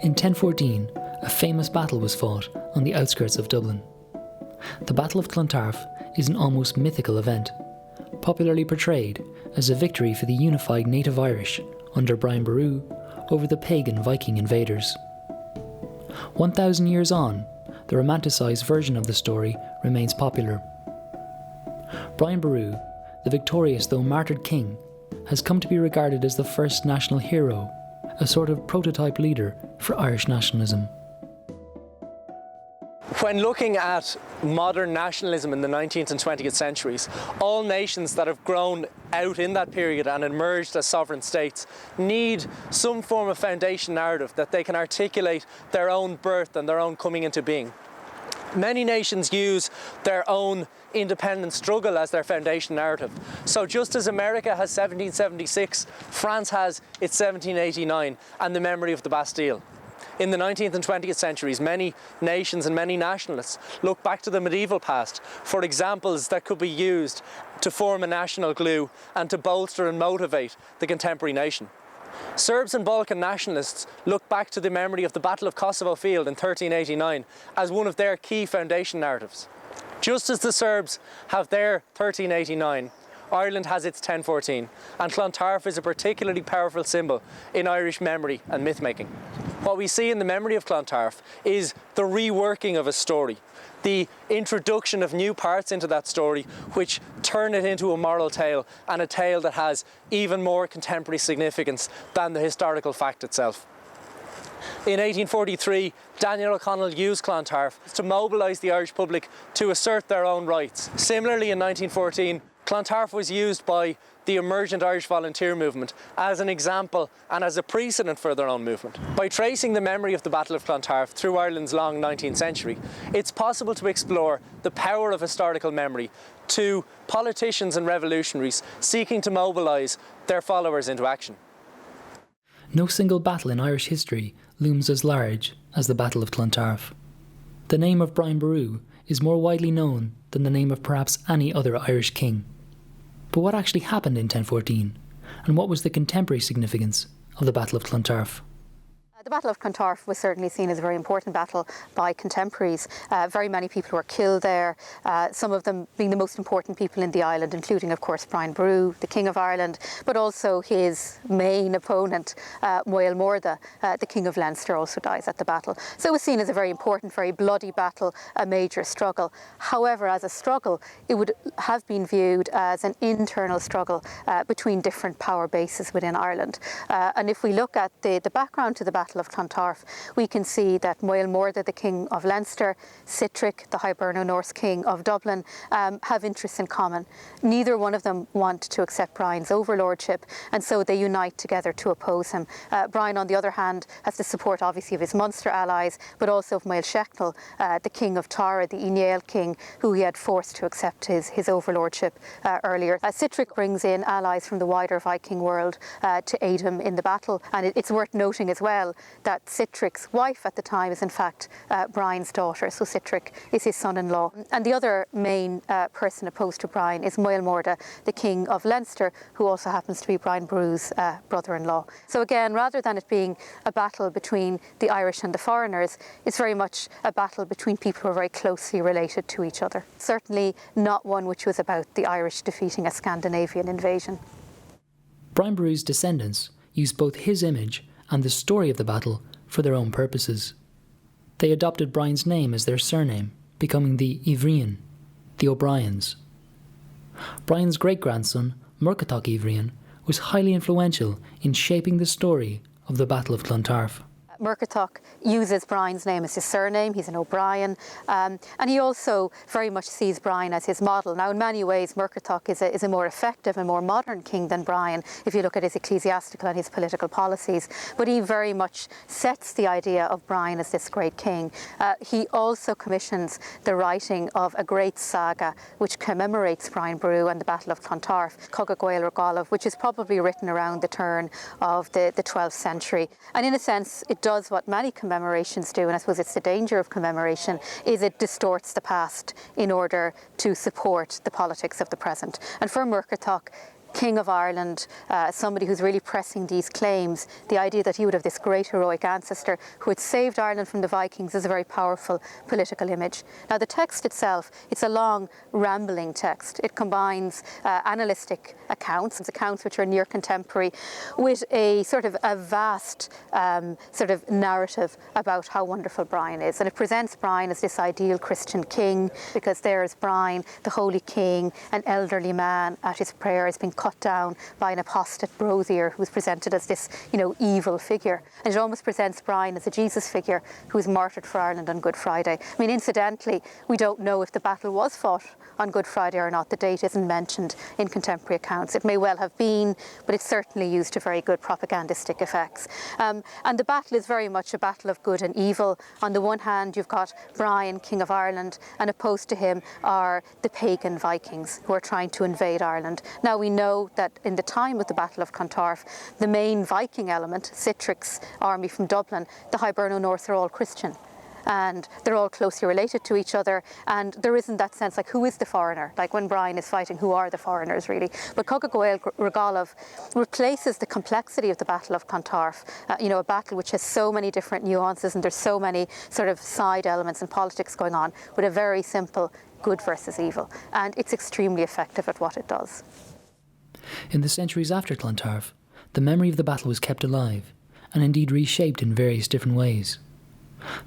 In 1014, a famous battle was fought on the outskirts of Dublin. The Battle of Clontarf is an almost mythical event, popularly portrayed as a victory for the unified native Irish under Brian Boru over the pagan Viking invaders. 1,000 years on, the romanticised version of the story remains popular. Brian Boru, the victorious though martyred king, has come to be regarded as the first national hero, a sort of prototype leader for Irish nationalism. When looking at modern nationalism in the 19th and 20th centuries, all nations that have grown out in that period and emerged as sovereign states need some form of foundation narrative that they can articulate their own birth and their own coming into being. Many nations use their own independent struggle as their foundation narrative. So just as America has 1776, France has its 1789 and the memory of the Bastille. In the 19th and 20th centuries, many nations and many nationalists look back to the medieval past for examples that could be used to form a national glue and to bolster and motivate the contemporary nation. Serbs and Balkan nationalists look back to the memory of the Battle of Kosovo field in 1389 as one of their key foundation narratives. Just as the Serbs have their 1389, Ireland has its 1014, and Clontarf is a particularly powerful symbol in Irish memory and myth-making. What we see in the memory of Clontarf is the reworking of a story, the introduction of new parts into that story which turn it into a moral tale, and a tale that has even more contemporary significance than the historical fact itself. In 1843, Daniel O'Connell used Clontarf to mobilise the Irish public to assert their own rights. Similarly, in 1914, Clontarf was used by the emergent Irish volunteer movement as an example and as a precedent for their own movement. By tracing the memory of the Battle of Clontarf through Ireland's long 19th century, it's possible to explore the power of historical memory to politicians and revolutionaries seeking to mobilise their followers into action. No single battle in Irish history looms as large as the Battle of Clontarf. The name of Brian Boru is more widely known than the name of perhaps any other Irish king. But what actually happened in 1014, and what was the contemporary significance of the Battle of Clontarf? The Battle of Clontarf was certainly seen as a very important battle by contemporaries. Very many people were killed there, some of them being the most important people in the island, including, of course, Brian Boru, the King of Ireland, but also his main opponent, Moel Morda, the King of Leinster, also dies at the battle. So it was seen as a very important, very bloody battle, a major struggle. However, as a struggle, it would have been viewed as an internal struggle between different power bases within Ireland. And if we look at the background to the Battle of Clontarf, we can see that Moel Morda, the King of Leinster, Sitrick, the Hiberno-Norse King of Dublin, have interests in common. Neither one of them want to accept Brian's overlordship, and so they unite together to oppose him. Brian, on the other hand, has the support obviously of his Munster allies, but also of Moel Shechtall, the King of Tara, the Ineal King, who he had forced to accept his overlordship earlier. Sitrick brings in allies from the wider Viking world to aid him in the battle, and it's worth noting as well that Sitrick's wife at the time is in fact Brian's daughter, so Sitrick is his son-in-law. And the other main person opposed to Brian is Moel Morda, the King of Leinster, who also happens to be Brian Boru's brother-in-law. So again, rather than it being a battle between the Irish and the foreigners, it's very much a battle between people who are very closely related to each other. Certainly not one which was about the Irish defeating a Scandinavian invasion. Brian Boru's descendants used both his image and the story of the battle for their own purposes. They adopted Brian's name as their surname, becoming the Ivrian, the O'Briens. Brian's great-grandson, Murkertach Ivrian, was highly influential in shaping the story of the Battle of Clontarf. Murkertach uses Brian's name as his surname. He's an O'Brien, and he also very much sees Brian as his model. Now, in many ways, Murkertach is a more effective and more modern king than Brian, if you look at his ecclesiastical and his political policies, but he very much sets the idea of Brian as this great king. He also commissions the writing of a great saga which commemorates Brian Boru and the Battle of Clontarf, Cogad Gael Regalav, which is probably written around the turn of the 12th century. And in a sense, it does what many commemorations do, and I suppose it's the danger of commemoration, is it distorts the past in order to support the politics of the present. And for Murkertach, King of Ireland, somebody who's really pressing these claims, the idea that he would have this great heroic ancestor who had saved Ireland from the Vikings is a very powerful political image. Now the text itself, it's a long, rambling text. It combines annalistic accounts which are near contemporary, with a sort of a vast sort of narrative about how wonderful Brian is. And it presents Brian as this ideal Christian king, because there's Brian, the holy king, an elderly man at his prayers being cut down by an apostate brothier who's presented as this, evil figure. And it almost presents Brian as a Jesus figure who was martyred for Ireland on Good Friday. I mean, incidentally, we don't know if the battle was fought on Good Friday or not. The date isn't mentioned in contemporary accounts. It may well have been, but it's certainly used to very good propagandistic effects. And the battle is very much a battle of good and evil. On the one hand, you've got Brian, King of Ireland, and opposed to him are the pagan Vikings who are trying to invade Ireland. Now we know that in the time of the Battle of Clontarf, the main Viking element, Sitric's army from Dublin, the Hiberno North, are all Christian. And they're all closely related to each other, and there isn't that sense like, who is the foreigner? Like when Brian is fighting, who are the foreigners really? But Coggagoil Regallav replaces the complexity of the Battle of Clontarf, a battle which has so many different nuances and there's so many sort of side elements and politics going on, with a very simple good versus evil, and it's extremely effective at what it does. In the centuries after Clontarf, the memory of the battle was kept alive, and indeed reshaped in various different ways.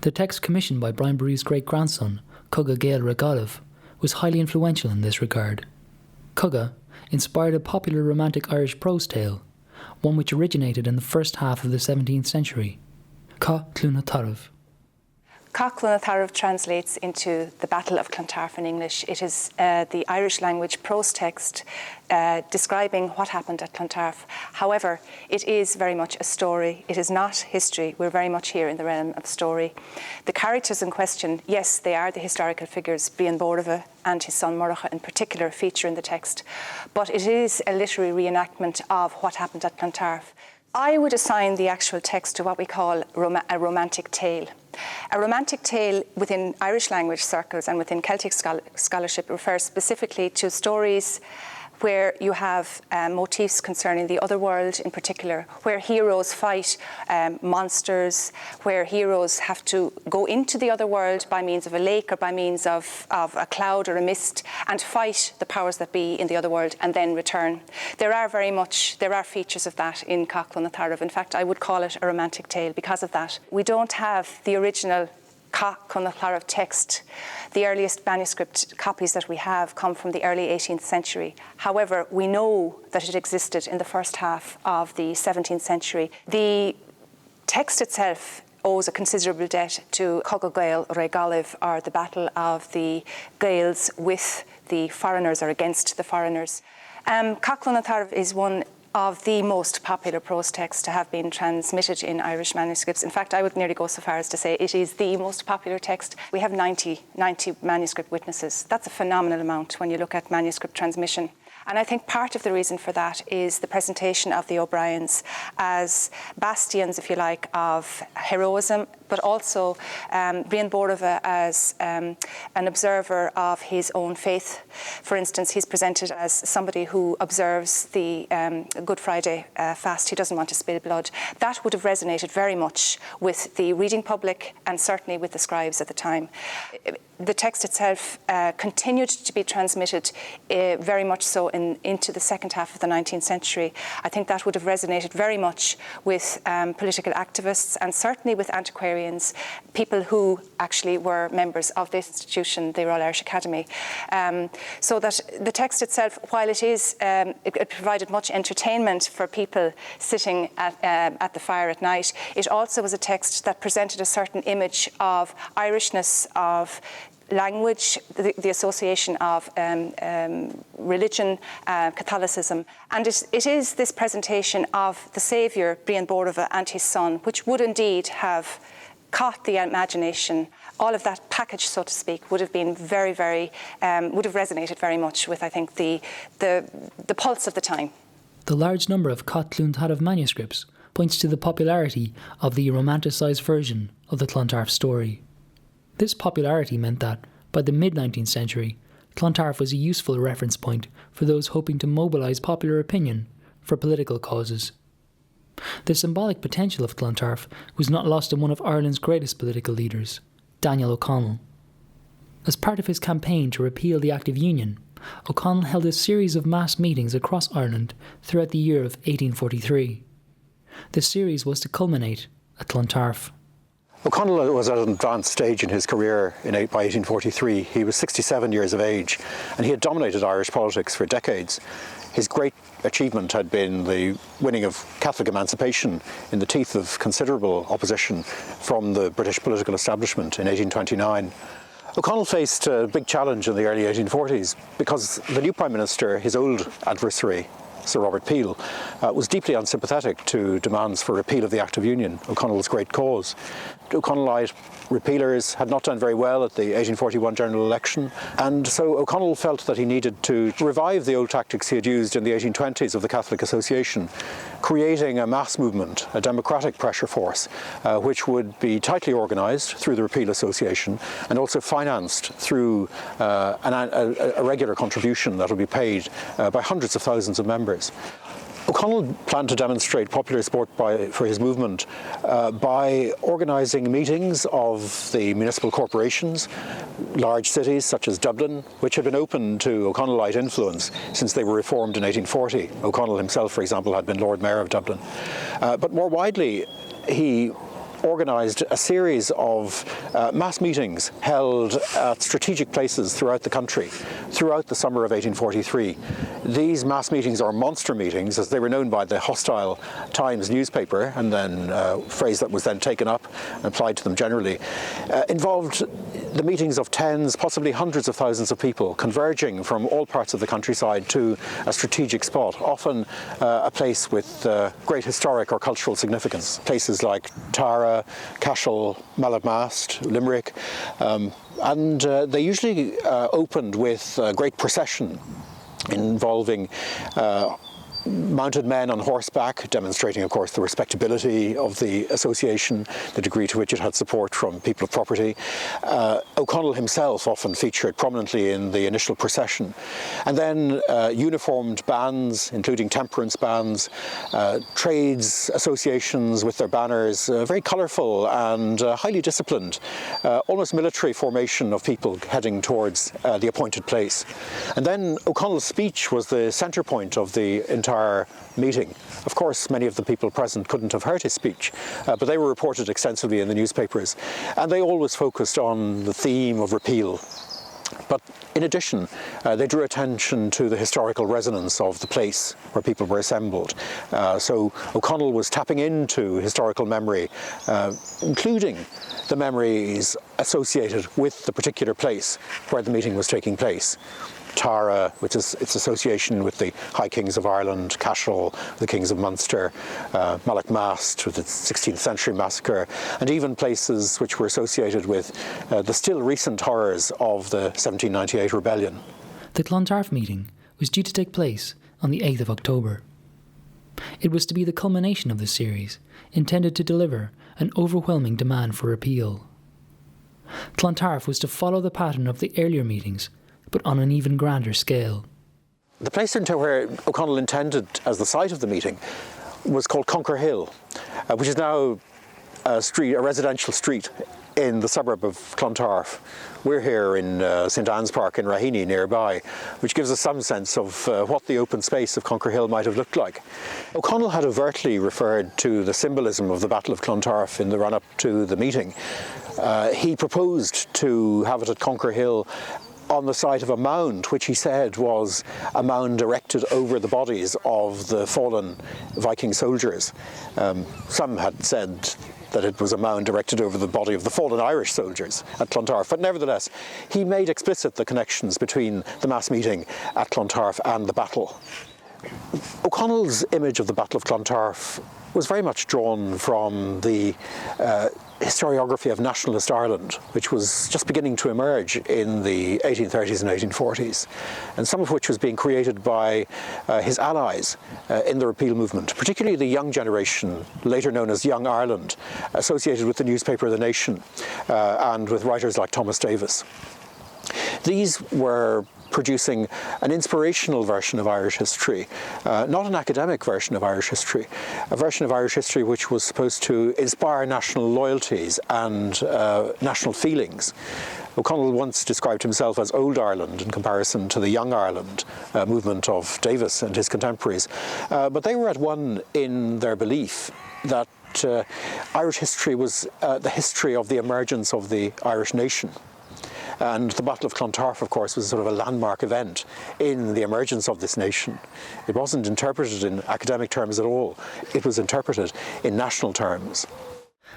The text commissioned by Brian Boru's great-grandson, Coggagoil Regallav, was highly influential in this regard. Cogga inspired a popular romantic Irish prose tale, one which originated in the first half of the 17th century, Clontarf. Clontarf translates into the Battle of Clontarf in English. It is the Irish language prose text describing what happened at Clontarf. However, it is very much a story. It is not history. We're very much here in the realm of story. The characters in question, yes, they are the historical figures. Brian Boru and his son Murracha in particular feature in the text. But it is a literary reenactment of what happened at Clontarf. I would assign the actual text to what we call a romantic tale. A romantic tale within Irish language circles and within Celtic scholarship refers specifically to stories where you have motifs concerning the other world in particular, where heroes fight monsters, where heroes have to go into the other world by means of a lake or by means of a cloud or a mist and fight the powers that be in the other world and then return. There are features of that in Clontarf. In fact, I would call it a romantic tale because of that. We don't have the original Clontarf text. The earliest manuscript copies that we have come from the early 18th century. However, we know that it existed in the first half of the 17th century. The text itself owes a considerable debt to Coggagoil Regallav, or the Battle of the Gaels with the foreigners or against the foreigners. Clontarf is one of the most popular prose texts to have been transmitted in Irish manuscripts. In fact, I would nearly go so far as to say it is the most popular text. We have 90 manuscript witnesses. That's a phenomenal amount when you look at manuscript transmission. And I think part of the reason for that is the presentation of the O'Briens as bastions, if you like, of heroism, but also Brian Boru as an observer of his own faith. For instance, he's presented as somebody who observes the Good Friday fast. He doesn't want to spill blood. That would have resonated very much with the reading public and certainly with the scribes at the time. The text itself continued to be transmitted very much so into the second half of the 19th century. I think that would have resonated very much with political activists and certainly with antiquarians, people who actually were members of this institution, the Royal Irish Academy. So that the text itself, while it provided much entertainment for people sitting at the fire at night, it also was a text that presented a certain image of Irishness, of language, the association of religion, Catholicism. And it is this presentation of the Saviour, Brian Boru, and his son, which would indeed have caught the imagination. All of that package, so to speak, would have been very, very, would have resonated very much with, I think, the pulse of the time. The large number of Clontarf manuscripts points to the popularity of the romanticised version of the Clontarf story. This popularity meant that, by the mid-19th century, Clontarf was a useful reference point for those hoping to mobilise popular opinion for political causes. The symbolic potential of Clontarf was not lost on one of Ireland's greatest political leaders, Daniel O'Connell. As part of his campaign to repeal the Act of Union, O'Connell held a series of mass meetings across Ireland throughout the year of 1843. The series was to culminate at Clontarf. O'Connell was at an advanced stage in his career by 1843. He was 67 years of age, and he had dominated Irish politics for decades. His great achievement had been the winning of Catholic emancipation in the teeth of considerable opposition from the British political establishment in 1829. O'Connell faced a big challenge in the early 1840s because the new Prime Minister, his old adversary, Sir Robert Peel, was deeply unsympathetic to demands for repeal of the Act of Union, O'Connell's great cause. O'Connellite repealers had not done very well at the 1841 general election, and so O'Connell felt that he needed to revive the old tactics he had used in the 1820s of the Catholic Association, creating a mass movement, a democratic pressure force, which would be tightly organised through the Repeal Association and also financed through a regular contribution that would be paid by hundreds of thousands of members. O'Connell planned to demonstrate popular support for his movement by organising meetings of the municipal corporations, large cities such as Dublin, which had been open to O'Connellite influence since they were reformed in 1840. O'Connell himself, for example, had been Lord Mayor of Dublin. But more widely, he organised a series of mass meetings held at strategic places throughout the country throughout the summer of 1843. These mass meetings, or monster meetings, as they were known by the hostile Times newspaper, and then a phrase that was then taken up and applied to them generally, involved the meetings of tens, possibly hundreds of thousands of people converging from all parts of the countryside to a strategic spot, often a place with great historic or cultural significance. Places like Tara, Cashel, Mallarmast, Limerick, and they usually opened with a great procession involving mounted men on horseback, demonstrating, of course, the respectability of the association, the degree to which it had support from people of property. O'Connell himself often featured prominently in the initial procession. And then uniformed bands, including temperance bands, trades associations with their banners, very colourful and highly disciplined, almost military formation of people heading towards the appointed place. And then O'Connell's speech was the centre point of the entire meeting. Of course, many of the people present couldn't have heard his speech, but they were reported extensively in the newspapers, and they always focused on the theme of repeal. But in addition, they drew attention to the historical resonance of the place where people were assembled. So O'Connell was tapping into historical memory, including the memories associated with the particular place where the meeting was taking place. Tara, which is its association with the High Kings of Ireland, Cashel, the Kings of Munster, Mallarmast with its 16th century massacre, and even places which were associated with the still recent horrors of the 1798 rebellion. The Clontarf meeting was due to take place on the 8th of October. It was to be the culmination of the series, intended to deliver an overwhelming demand for repeal. Clontarf was to follow the pattern of the earlier meetings, but on an even grander scale. The place into where O'Connell intended as the site of the meeting was called Conquer Hill, which is now a residential street in the suburb of Clontarf. We're here in St Anne's Park in Raheny nearby, which gives us some sense of what the open space of Conquer Hill might have looked like. O'Connell had overtly referred to the symbolism of the Battle of Clontarf in the run-up to the meeting. He proposed to have it at Conquer Hill on the site of a mound, which he said was a mound erected over the bodies of the fallen Viking soldiers. Some had said that it was a mound erected over the body of the fallen Irish soldiers at Clontarf, but nevertheless, he made explicit the connections between the mass meeting at Clontarf and the battle. O'Connell's image of the Battle of Clontarf was very much drawn from the historiography of nationalist Ireland, which was just beginning to emerge in the 1830s and 1840s, and some of which was being created by his allies in the repeal movement, particularly the young generation, later known as Young Ireland, associated with the newspaper The Nation and with writers like Thomas Davis. These were producing an inspirational version of Irish history, not an academic version of Irish history, a version of Irish history which was supposed to inspire national loyalties and national feelings. O'Connell once described himself as Old Ireland in comparison to the Young Ireland movement of Davis and his contemporaries. But they were at one in their belief that Irish history was the history of the emergence of the Irish nation. And the Battle of Clontarf, of course, was sort of a landmark event in the emergence of this nation. It wasn't interpreted in academic terms at all. It was interpreted in national terms.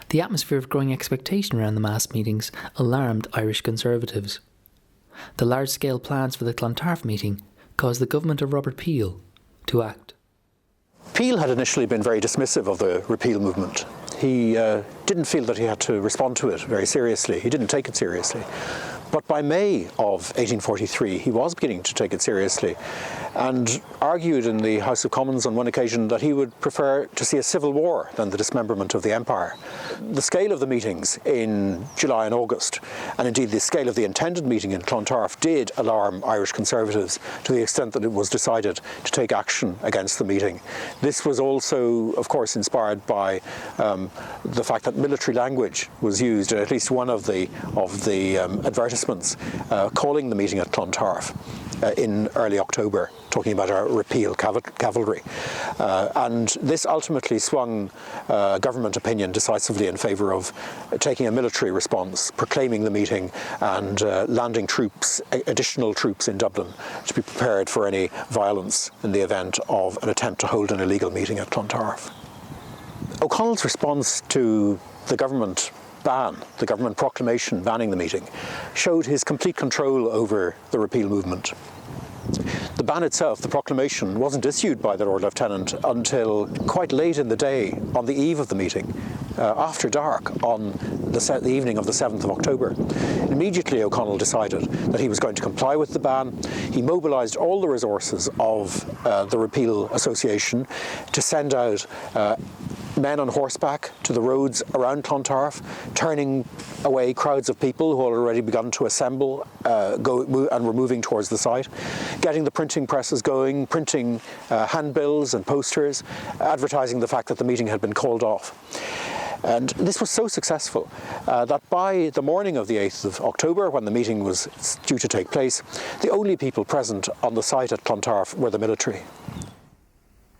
The atmosphere of growing expectation around the mass meetings alarmed Irish conservatives. The large-scale plans for the Clontarf meeting caused the government of Robert Peel to act. Peel had initially been very dismissive of the repeal movement. He didn't feel that he had to respond to it very seriously. He didn't take it seriously. But by May of 1843, he was beginning to take it seriously and argued in the House of Commons on one occasion that he would prefer to see a civil war than the dismemberment of the empire. The scale of the meetings in July and August, and indeed the scale of the intended meeting in Clontarf, did alarm Irish conservatives to the extent that it was decided to take action against the meeting. This was also, of course, inspired by the fact that military language was used in at least one of the advertisements calling the meeting at Clontarf in early October, talking about our repeal cavalry. And this ultimately swung government opinion decisively in favour of taking a military response, proclaiming the meeting and landing troops, additional troops in Dublin to be prepared for any violence in the event of an attempt to hold an illegal meeting at Clontarf. O'Connell's response to the government ban, the government proclamation banning the meeting, showed his complete control over the repeal movement. The ban itself, the proclamation, wasn't issued by the Lord Lieutenant until quite late in the day, on the eve of the meeting, after dark, on the evening of the 7th of October. Immediately O'Connell decided that he was going to comply with the ban. He mobilised all the resources of the Repeal Association to send out men on horseback to the roads around Clontarf, turning away crowds of people who had already begun to assemble and were moving towards the site, getting the printing presses going, printing handbills and posters, advertising the fact that the meeting had been called off. And this was so successful that by the morning of the 8th of October, when the meeting was due to take place, the only people present on the site at Clontarf were the military.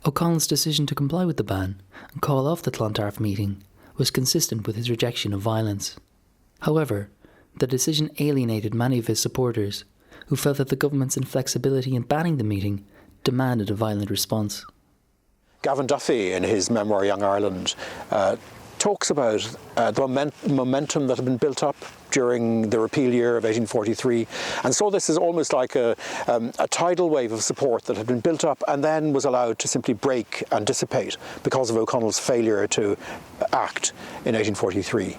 O'Connell's decision to comply with the ban and call off the Clontarf meeting was consistent with his rejection of violence. However, the decision alienated many of his supporters, who felt that the government's inflexibility in banning the meeting demanded a violent response. Gavin Duffy, in his memoir Young Ireland, talks about the momentum that had been built up during the repeal year of 1843, and saw this as almost like a tidal wave of support that had been built up and then was allowed to simply break and dissipate because of O'Connell's failure to act in 1843,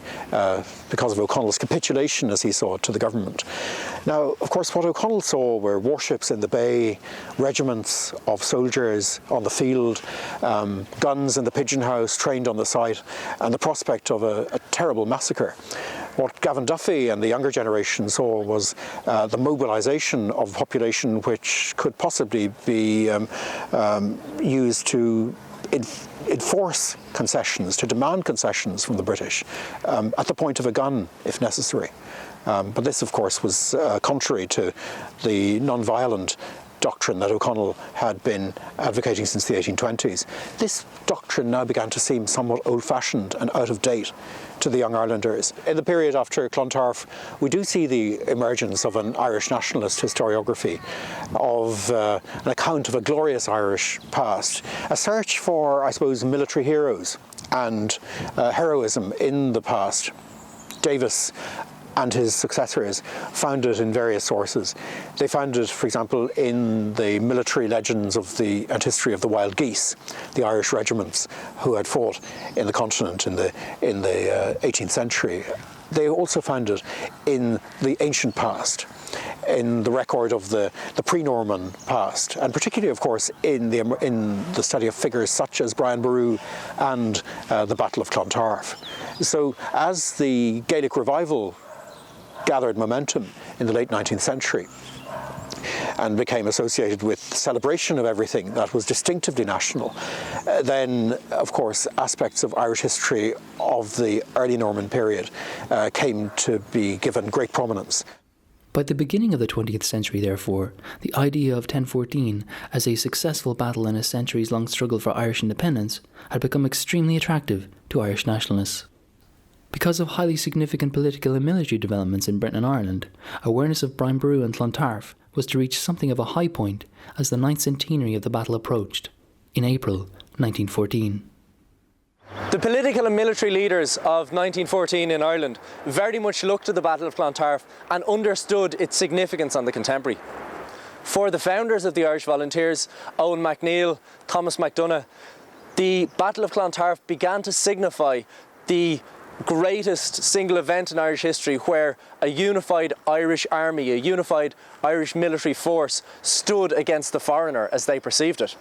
because of O'Connell's capitulation, as he saw it, to the government. Now, of course, what O'Connell saw were warships in the bay, regiments of soldiers on the field, guns in the pigeon house trained on the site, and the prospect of a terrible massacre. What Gavin Duffy and the younger generation saw was the mobilisation of a population which could possibly be used to enforce concessions, to demand concessions from the British at the point of a gun, if necessary. But this, of course, was contrary to the non-violent doctrine that O'Connell had been advocating since the 1820s. This doctrine now began to seem somewhat old-fashioned and out of date to the Young Irelanders. In the period after Clontarf, we do see the emergence of an Irish nationalist historiography, of an account of a glorious Irish past, a search for, I suppose, military heroes and heroism in the past. Davis and his successors found it in various sources. They found it, for example, in the military legends of and history of the wild geese, the Irish regiments who had fought in the continent in the 18th century. They also found it in the ancient past, in the record of the pre-Norman past, and particularly, of course, in the study of figures such as Brian Boru and the Battle of Clontarf. So, as the Gaelic revival gathered momentum in the late 19th century, and became associated with celebration of everything that was distinctively national. Then, of course, aspects of Irish history of the early Norman period came to be given great prominence. By the beginning of the 20th century, therefore, the idea of 1014 as a successful battle in a centuries-long struggle for Irish independence had become extremely attractive to Irish nationalists. Because of highly significant political and military developments in Britain and Ireland, awareness of Brian Boru and Clontarf was to reach something of a high point as the 9th centenary of the battle approached, in April 1914. The political and military leaders of 1914 in Ireland very much looked to the Battle of Clontarf and understood its significance on the contemporary. For the founders of the Irish Volunteers, Owen MacNeill, Thomas MacDonagh, the Battle of Clontarf began to signify the greatest single event in Irish history where a unified Irish army, a unified Irish military force stood against the foreigner as they perceived it.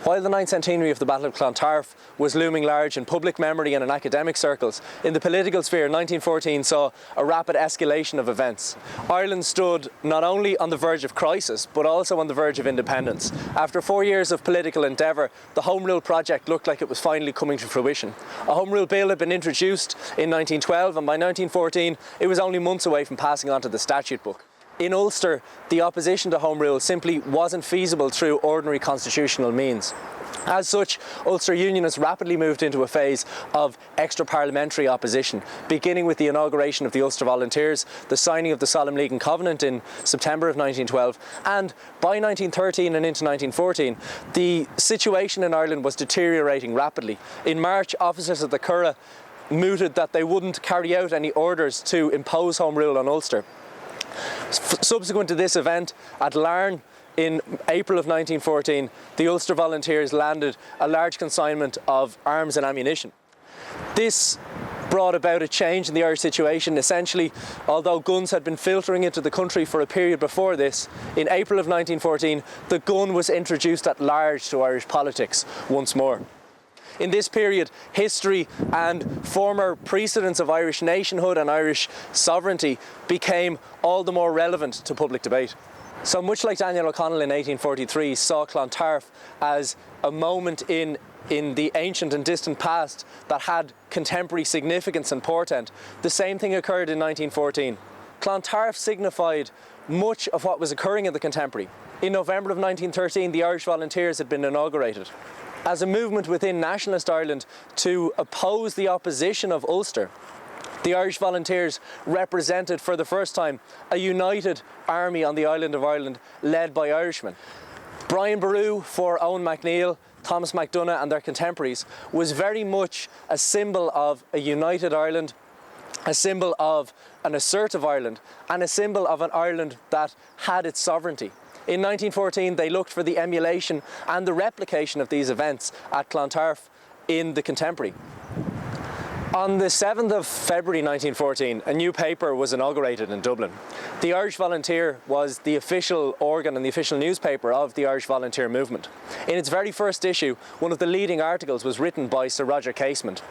While the 9th centenary of the Battle of Clontarf was looming large in public memory and in academic circles, in the political sphere, 1914 saw a rapid escalation of events. Ireland stood not only on the verge of crisis, but also on the verge of independence. After 4 years of political endeavour, the Home Rule project looked like it was finally coming to fruition. A Home Rule bill had been introduced in 1912, and by 1914 it was only months away from passing on to the statute book. In Ulster, the opposition to Home Rule simply wasn't feasible through ordinary constitutional means. As such, Ulster Unionists rapidly moved into a phase of extra-parliamentary opposition, beginning with the inauguration of the Ulster Volunteers, the signing of the Solemn League and Covenant in September of 1912, and by 1913 and into 1914, the situation in Ireland was deteriorating rapidly. In March, officers of the Curragh mooted that they wouldn't carry out any orders to impose Home Rule on Ulster. Subsequent to this event, at Larne in April of 1914, the Ulster Volunteers landed a large consignment of arms and ammunition. This brought about a change in the Irish situation. Essentially, although guns had been filtering into the country for a period before this, in April of 1914, the gun was introduced at large to Irish politics once more. In this period, history and former precedents of Irish nationhood and Irish sovereignty became all the more relevant to public debate. So much like Daniel O'Connell in 1843 saw Clontarf as a moment in the ancient and distant past that had contemporary significance and portent, the same thing occurred in 1914. Clontarf signified much of what was occurring in the contemporary. In November of 1913, the Irish Volunteers had been inaugurated. As a movement within nationalist Ireland to oppose the opposition of Ulster, the Irish Volunteers represented for the first time a united army on the island of Ireland led by Irishmen. Brian Boru for Owen MacNeill, Thomas MacDonagh and their contemporaries was very much a symbol of a united Ireland, a symbol of an assertive Ireland, and a symbol of an Ireland that had its sovereignty. In 1914, they looked for the emulation and the replication of these events at Clontarf in the contemporary. On the 7th of February 1914, a new paper was inaugurated in Dublin. The Irish Volunteer was the official organ and the official newspaper of the Irish Volunteer movement. In its very first issue, one of the leading articles was written by Sir Roger Casement.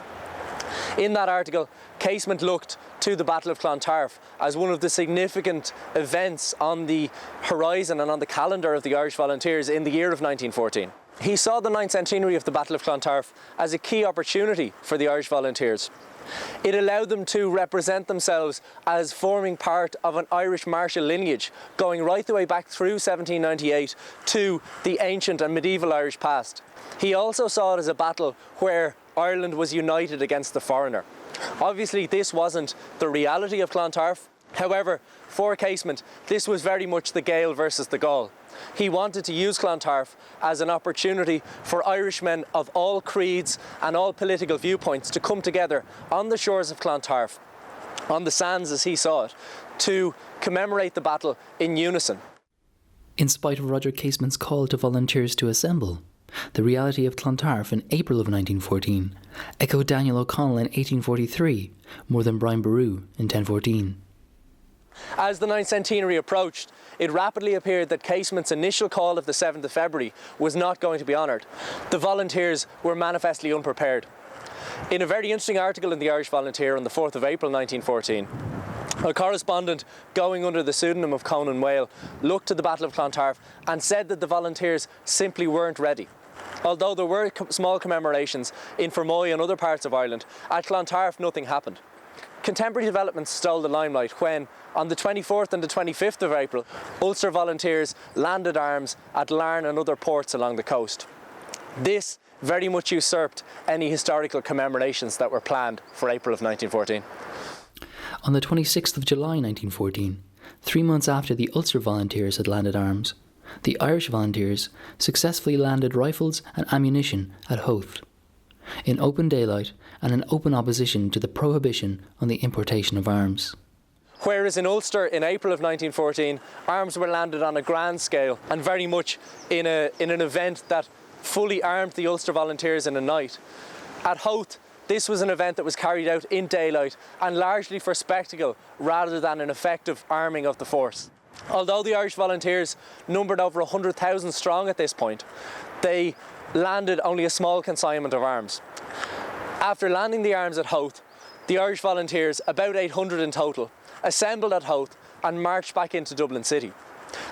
In that article, Casement looked to the Battle of Clontarf as one of the significant events on the horizon and on the calendar of the Irish Volunteers in the year of 1914. He saw the 9th centenary of the Battle of Clontarf as a key opportunity for the Irish Volunteers. It allowed them to represent themselves as forming part of an Irish martial lineage, going right the way back through 1798 to the ancient and medieval Irish past. He also saw it as a battle where Ireland was united against the foreigner. Obviously, this wasn't the reality of Clontarf. However, for Casement, this was very much the Gael versus the Gaul. He wanted to use Clontarf as an opportunity for Irishmen of all creeds and all political viewpoints to come together on the shores of Clontarf, on the sands as he saw it, to commemorate the battle in unison. In spite of Roger Casement's call to volunteers to assemble, the reality of Clontarf in April of 1914 echoed Daniel O'Connell in 1843 more than Brian Boru in 1014. As the 9th centenary approached, it rapidly appeared that Casement's initial call of the 7th of February was not going to be honoured. The volunteers were manifestly unprepared. In a very interesting article in the Irish Volunteer on the 4th of April 1914, A correspondent going under the pseudonym of Conan Whale looked to the Battle of Clontarf and said that the volunteers simply weren't ready. Although there were small commemorations in Fermoy and other parts of Ireland, at Clontarf nothing happened. Contemporary developments stole the limelight when, on the 24th and the 25th of April, Ulster volunteers landed arms at Larne and other ports along the coast. This very much usurped any historical commemorations that were planned for April of 1914. On the 26th of July 1914, 3 months after the Ulster volunteers had landed arms, the Irish volunteers successfully landed rifles and ammunition at Howth, in open daylight and in open opposition to the prohibition on the importation of arms. Whereas in Ulster in April of 1914, arms were landed on a grand scale and very much in an event that fully armed the Ulster volunteers in a night. At Howth, this was an event that was carried out in daylight and largely for spectacle rather than an effective arming of the force. Although the Irish volunteers numbered over 100,000 strong at this point, they landed only a small consignment of arms. After landing the arms at Howth, the Irish volunteers, about 800 in total, assembled at Howth and marched back into Dublin City.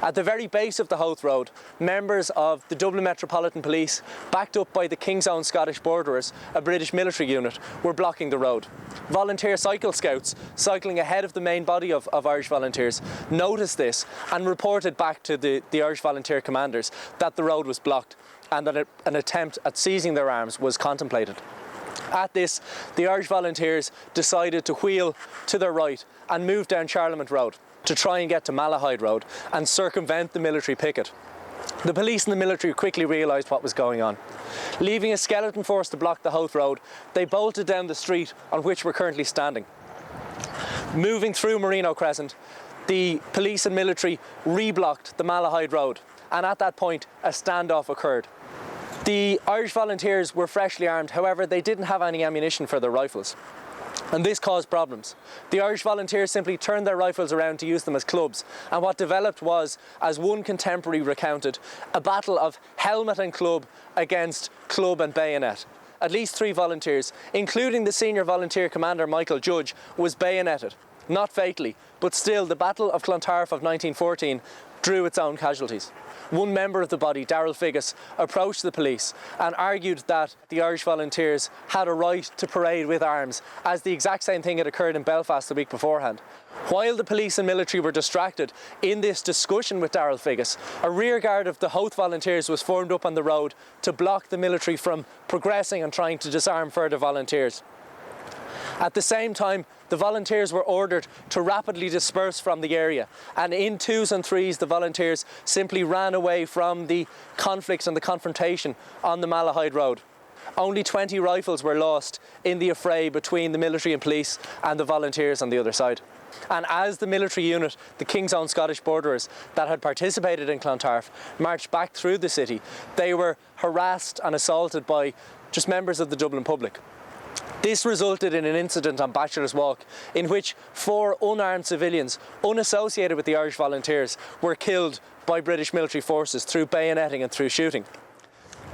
At the very base of the Howth Road, members of the Dublin Metropolitan Police, backed up by the King's Own Scottish Borderers, a British military unit, were blocking the road. Volunteer cycle scouts, cycling ahead of the main body of Irish volunteers, noticed this and reported back to the Irish volunteer commanders that the road was blocked and that an attempt at seizing their arms was contemplated. At this, the Irish volunteers decided to wheel to their right and move down Charlemont Road to try and get to Malahide Road and circumvent the military picket. The police and the military quickly realised what was going on. Leaving a skeleton force to block the Howth Road, they bolted down the street on which we're currently standing. Moving through Marino Crescent, the police and military reblocked the Malahide Road, and at that point a standoff occurred. The Irish volunteers were freshly armed, however they didn't have any ammunition for their rifles. And this caused problems. The Irish volunteers simply turned their rifles around to use them as clubs, and what developed was, as one contemporary recounted, a battle of helmet and club against club and bayonet. At least 3 volunteers, including the senior volunteer commander Michael Judge, was bayoneted. Not fatally, but still the Battle of Clontarf of 1914 drew its own casualties. One member of the body, Darrell Figgis, approached the police and argued that the Irish volunteers had a right to parade with arms, as the exact same thing had occurred in Belfast the week beforehand. While the police and military were distracted in this discussion with Darrell Figgis, a rearguard of the Howth volunteers was formed up on the road to block the military from progressing and trying to disarm further volunteers. At the same time, the volunteers were ordered to rapidly disperse from the area, and in 2s and 3s the volunteers simply ran away from the conflict and the confrontation on the Malahide Road. Only 20 rifles were lost in the affray between the military and police and the volunteers on the other side. And as the military unit, the King's Own Scottish Borderers, that had participated in Clontarf, marched back through the city, they were harassed and assaulted by just members of the Dublin public. This resulted in an incident on Bachelor's Walk in which 4 unarmed civilians, unassociated with the Irish volunteers, were killed by British military forces through bayoneting and through shooting.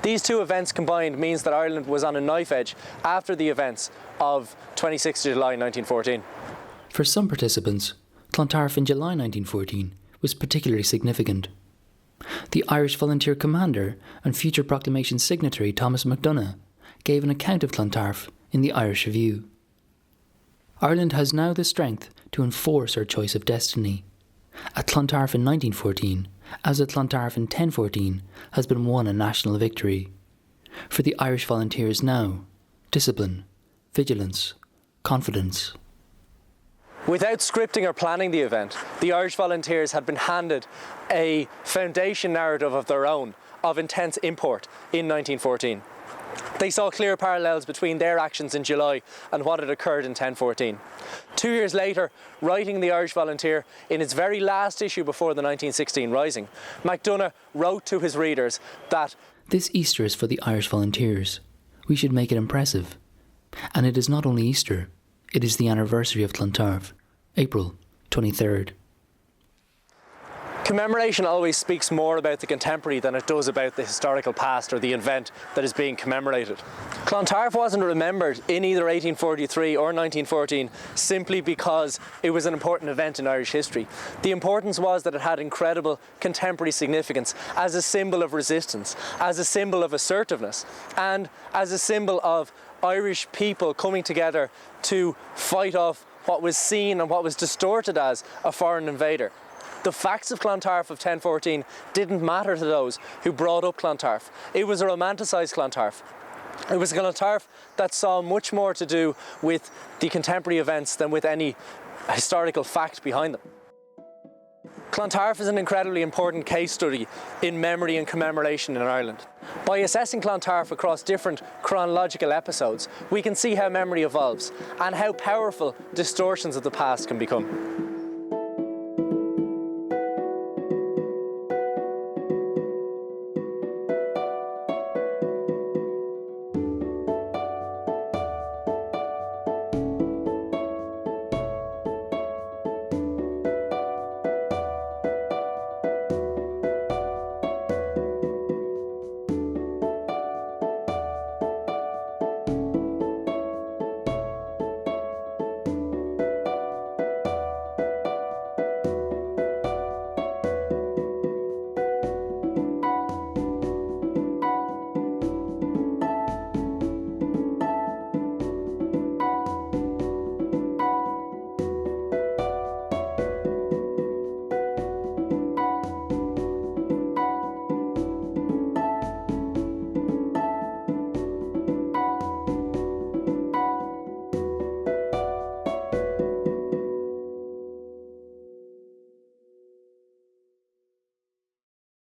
These 2 events combined means that Ireland was on a knife edge after the events of 26th July 1914. For some participants, Clontarf in July 1914 was particularly significant. The Irish volunteer commander and future proclamation signatory Thomas MacDonagh gave an account of Clontarf in the Irish Review. Ireland has now the strength to enforce her choice of destiny. At Clontarf in 1914, as at Clontarf in 1014, has been won a national victory. For the Irish volunteers now, discipline, vigilance, confidence. Without scripting or planning the event, the Irish volunteers had been handed a foundation narrative of their own of intense import in 1914. They saw clear parallels between their actions in July and what had occurred in 1014. 2 years later, writing the Irish Volunteer in its very last issue before the 1916 Rising, MacDonagh wrote to his readers that this Easter is for the Irish Volunteers. We should make it impressive. And it is not only Easter, it is the anniversary of Clontarf, April 23rd. Commemoration always speaks more about the contemporary than it does about the historical past or the event that is being commemorated. Clontarf wasn't remembered in either 1843 or 1914 simply because it was an important event in Irish history. The importance was that it had incredible contemporary significance as a symbol of resistance, as a symbol of assertiveness, and as a symbol of Irish people coming together to fight off what was seen and what was distorted as a foreign invader. The facts of Clontarf of 1014 didn't matter to those who brought up Clontarf. It was a romanticised Clontarf. It was a Clontarf that saw much more to do with the contemporary events than with any historical fact behind them. Clontarf is an incredibly important case study in memory and commemoration in Ireland. By assessing Clontarf across different chronological episodes, we can see how memory evolves and how powerful distortions of the past can become.